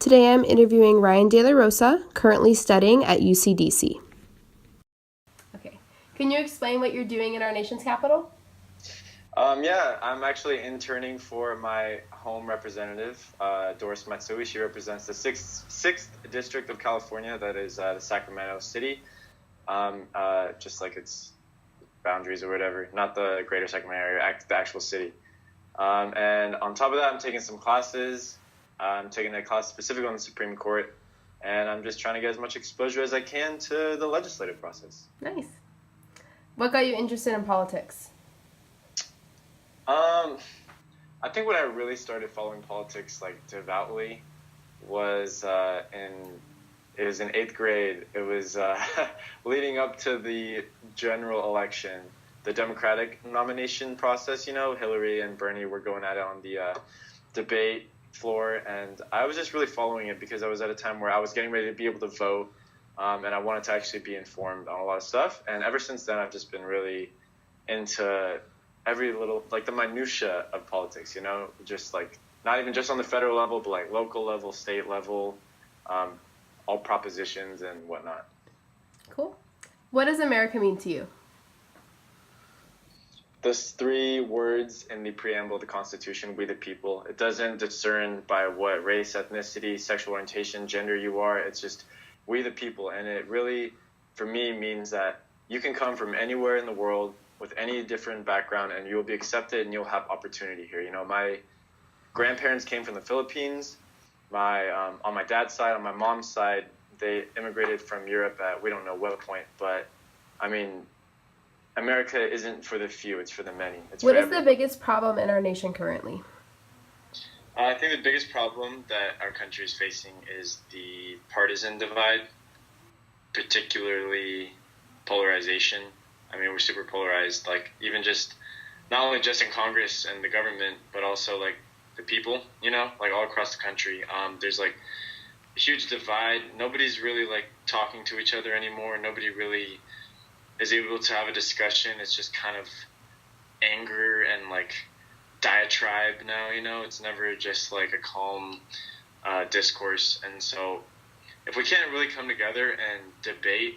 Today I'm interviewing Ryan De La Rosa, currently studying at UCDC. Okay. Can you explain what you're doing in our nation's capital? Yeah, I'm actually interning for my home representative, Doris Matsui. She represents the sixth district of California, that is the Sacramento City, just like its boundaries or whatever, not the greater Sacramento area, the actual city. And on top of that, I'm taking some classes. I'm taking a class specifically on the Supreme Court, and I'm just trying to get as much exposure as I can to the legislative process. Nice. What got you interested in politics? I think when I really started following politics devoutly was it was in 8th grade. It was leading up to the general election, the Democratic nomination process. You know, Hillary and Bernie were going at it on the debate floor, and I was just really following it because I was at a time where I was getting ready to be able to vote, and I wanted to actually be informed on a lot of stuff. And ever since then, I've just been really into every little, the minutia of politics, you know, just not even just on the federal level, but local level, state level, all propositions and whatnot. Cool. What does America mean to you? Those 3 words in the preamble of the Constitution, we the people. It doesn't discern by what race, ethnicity, sexual orientation, gender you are. It's just we the people. And it really, for me, means that you can come from anywhere in the world with any different background, and you'll be accepted and you'll have opportunity here. You know, my grandparents came from the Philippines. On my dad's side, on my mom's side, they immigrated from Europe at we don't know what point. But, I mean, America isn't for the few, it's for the many. What is the biggest problem in our nation currently? I think the biggest problem that our country is facing is the partisan divide, particularly polarization. I mean, we're super polarized, even just, not only just in Congress and the government, but also, the people, you know, all across the country. There's, a huge divide. Nobody's really, talking to each other anymore. Nobody really is able to have a discussion. It's just kind of anger and, diatribe now, you know? It's never just, a calm discourse. And so if we can't really come together and debate,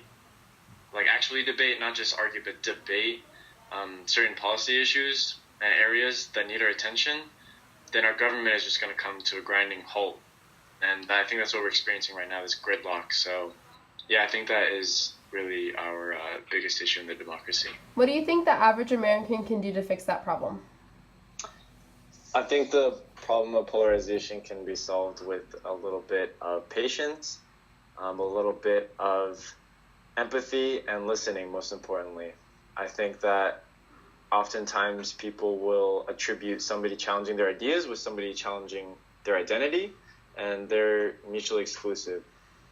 actually debate, not just argue, but debate certain policy issues and areas that need our attention, then our government is just going to come to a grinding halt. And I think that's what we're experiencing right now, this gridlock. So, yeah, I think that is really our biggest issue in the democracy. What do you think the average American can do to fix that problem? I think the problem of polarization can be solved with a little bit of patience, a little bit of empathy, and listening, most importantly. I think that oftentimes people will attribute somebody challenging their ideas with somebody challenging their identity, and they're mutually exclusive.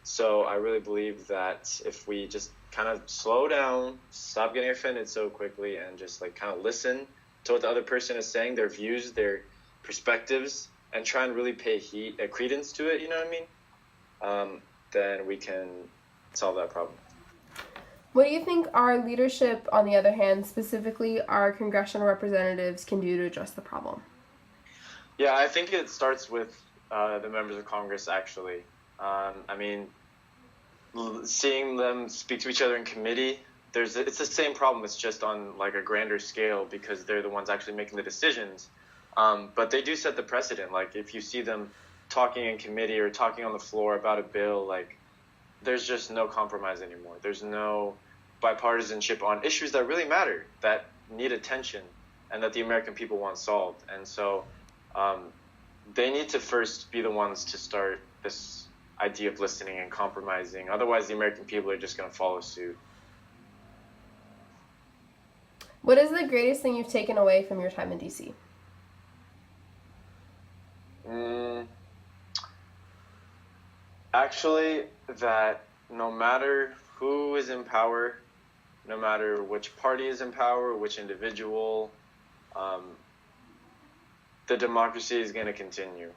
So I really believe that if we just kind of slow down, stop getting offended so quickly, and just kind of listen to what the other person is saying, their views, their perspectives, and try and really pay credence to it, you know what I mean? Then we can solve that problem. What do you think our leadership, on the other hand, specifically our congressional representatives, can do to address the problem? Yeah, I think it starts with the members of Congress, actually. I mean, seeing them speak to each other in committee, it's the same problem. It's just on a grander scale because they're the ones actually making the decisions. But they do set the precedent. If you see them talking in committee or talking on the floor about a bill, there's just no compromise anymore. There's no bipartisanship on issues that really matter, that need attention, and that the American people want solved. And so they need to first be the ones to start this idea of listening and compromising. Otherwise, the American people are just going to follow suit. What is the greatest thing you've taken away from your time in D.C.? Actually, that no matter who is in power, no matter which party is in power, which individual, the democracy is going to continue.